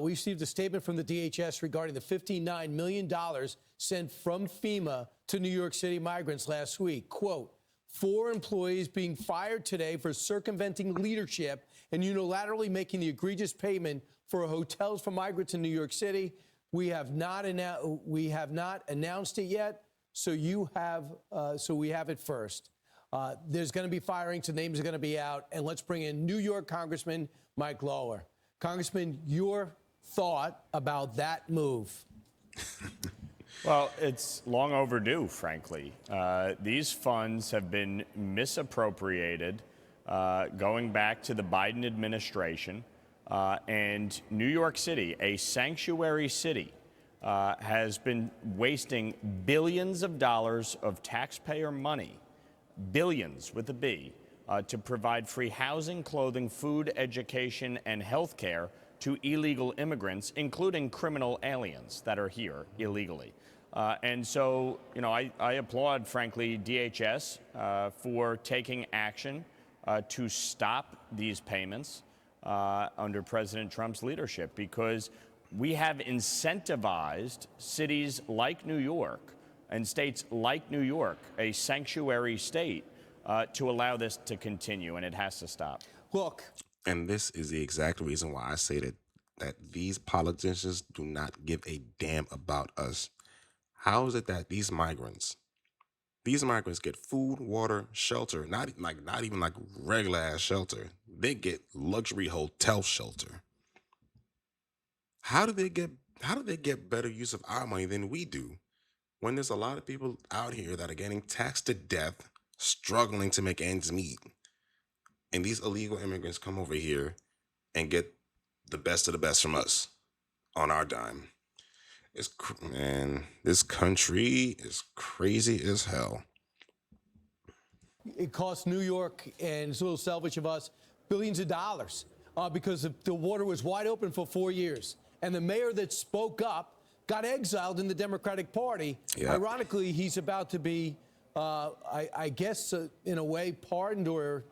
We received a statement from the DHS regarding the $59 million sent from FEMA to New York City migrants last week. Quote, 4 employees being fired today for circumventing leadership and unilaterally making the egregious payment for hotels for migrants in New York City. We have not announced it yet, so we have it first. There's going to be firings, the names are going to be out, and let's bring in New York Congressman Mike Lower. Congressman, your thought about that move? Well, it's long overdue, frankly. These funds have been misappropriated going back to the Biden administration. And New York City, a sanctuary city, has been wasting billions of dollars of taxpayer money, billions with a B, to provide free housing, clothing, food, education, and health care to illegal immigrants, including criminal aliens that are here illegally. And so, you know, I applaud, frankly, DHS for taking action to stop these payments under President Trump's leadership, because we have incentivized cities like New York and states like New York, a sanctuary state, to allow this to continue, and it has to stop. Look. And this is the exact reason why I say that these politicians do not give a damn about us. How is it that these migrants get food, water, shelter, not even like regular ass shelter. They get luxury hotel shelter. How do they get better use of our money than we do, when there's a lot of people out here that are getting taxed to death, struggling to make ends meet, and these illegal immigrants come over here and get the best of the best from us on our dime? Man, this country is crazy as hell. It cost New York, and it's a little selfish of us, billions of dollars because the water was wide open for 4 years. And the mayor that spoke up got exiled in the Democratic Party. Yep. Ironically, he's about to be, I guess, in a way, pardoned or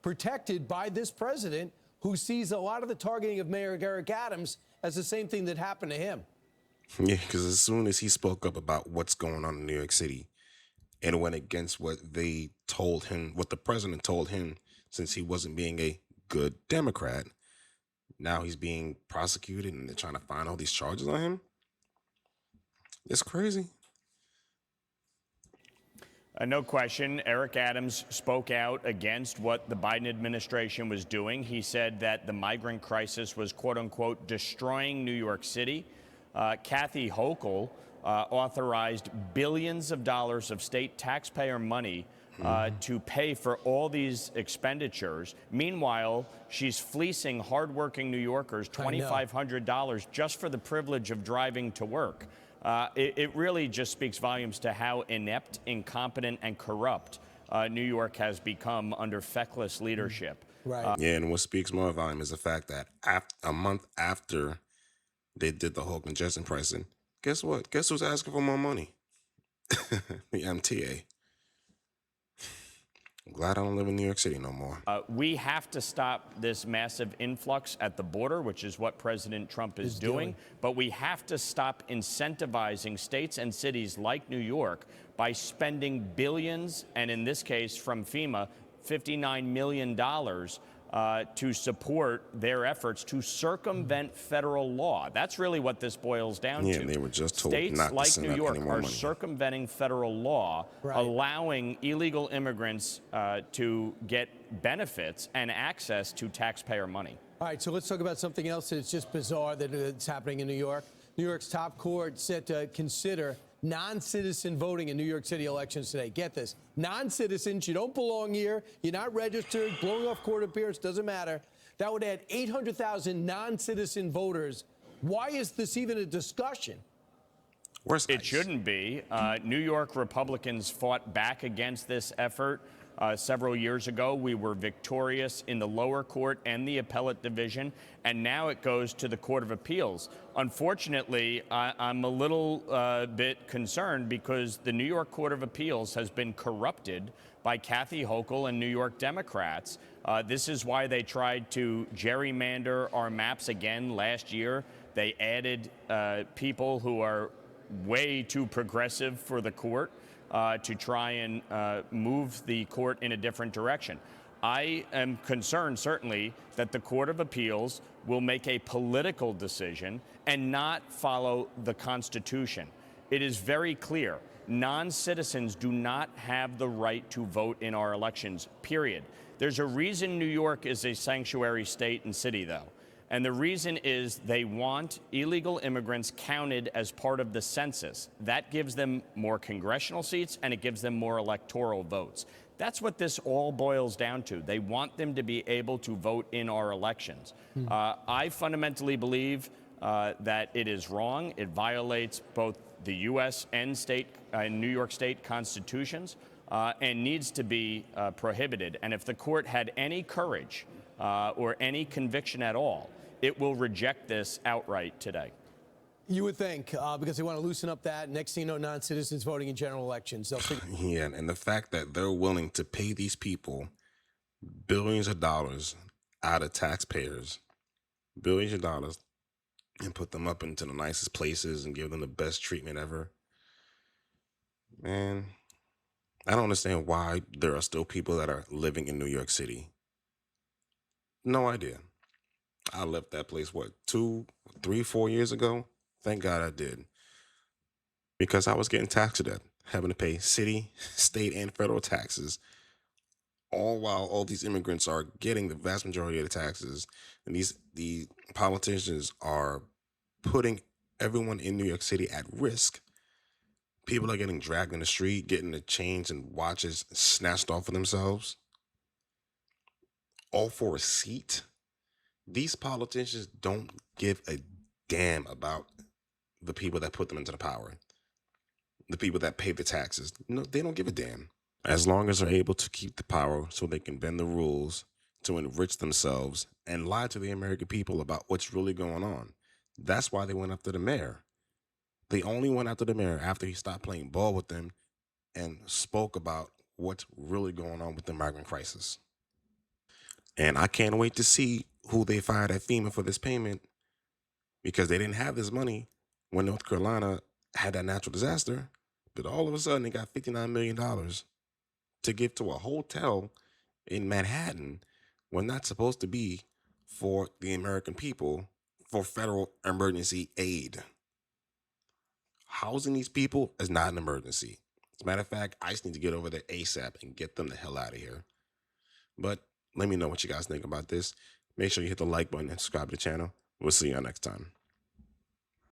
protected by this president, who sees a lot of the targeting of Mayor Eric Adams as the same thing that happened to him. Yeah, because as soon as he spoke up about what's going on in New York City and went against what they told him, what the president told him, since he wasn't being a good Democrat, now he's being prosecuted and they're trying to find all these charges on him. It's crazy. No question, Eric Adams spoke out against what the Biden administration was doing. He said that the migrant crisis was, quote unquote, destroying New York City. Kathy Hochul authorized billions of dollars of state taxpayer money to pay for all these expenditures. Meanwhile, she's fleecing hardworking New Yorkers $2,500 just for the privilege of driving to work. It really just speaks volumes to how inept, incompetent, and corrupt New York has become under feckless leadership. Right. Yeah, and what speaks more volume is the fact that a month after they did the whole congestion pricing, guess what? Guess who's asking for more money? The MTA. I'm glad I don't live in New York City no more. We have to stop this massive influx at the border, which is what President Trump is doing. But we have to stop incentivizing states and cities like New York by spending billions, and in this case from FEMA, $59 million to support their efforts to circumvent federal law. That's really what this boils down to. Yeah, they were just told States not to like send New out York any more are money. circumventing federal law, allowing illegal immigrants to get benefits and access to taxpayer money. All right, so let's talk about something else that's just bizarre that is happening in New York. New York's top court set to consider non-citizen voting in New York City elections today. Get this, non-citizens, you don't belong here, you're not registered, blowing off court appearance, doesn't matter. That would add 800,000 non-citizen voters. Why is this even a discussion? It shouldn't be. New York Republicans fought back against this effort several years ago. We were victorious in the lower court and the appellate division, and now it goes to the Court of Appeals. Unfortunately, I'm a little bit concerned because the New York Court of Appeals has been corrupted by Kathy Hochul and New York Democrats This is why they tried to gerrymander our maps again last year. They added people who are way too progressive for the court to try and move the court in a different direction. I am concerned, certainly, that the Court of Appeals will make a political decision and not follow the Constitution. It is very clear. Non-citizens do not have the right to vote in our elections, period. There's a reason New York is a sanctuary state and city, though. And the reason is they want illegal immigrants counted as part of the census. That gives them more congressional seats and it gives them more electoral votes. That's what this all boils down to. They want them to be able to vote in our elections. I fundamentally believe that it is wrong. It violates both the U.S. and New York State constitutions and needs to be prohibited. And if the court had any courage or any conviction at all, it will reject this outright today. You would think, because they want to loosen up that. Next thing you know, non-citizens voting in general elections. Yeah, and the fact that they're willing to pay these people billions of dollars out of taxpayers, billions of dollars, and put them up into the nicest places and give them the best treatment ever. Man, I don't understand why there are still people that are living in New York City. No idea. I left that place, what, 2, 3, 4 years ago? Thank God I did. Because I was getting taxed to death, having to pay city, state, and federal taxes, all while all these immigrants are getting the vast majority of the taxes. And the politicians are putting everyone in New York City at risk. People are getting dragged in the street, getting the chains and watches snatched off of themselves, all for a seat. These politicians don't give a damn about the people that put them into the power, the people that pay the taxes. No, they don't give a damn. As long as they're able to keep the power so they can bend the rules to enrich themselves and lie to the American people about what's really going on. That's why they went after the mayor. They only went after the mayor after he stopped playing ball with them and spoke about what's really going on with the migrant crisis. And I can't wait to see who they fired at FEMA for this payment, because they didn't have this money when North Carolina had that natural disaster. But all of a sudden, they got $59 million to give to a hotel in Manhattan when that's supposed to be for the American people, for federal emergency aid. Housing these people is not an emergency. As a matter of fact, I just need to get over there ASAP and get them the hell out of here. But let me know what you guys think about this. Make sure you hit the like button and subscribe to the channel. We'll see you next time.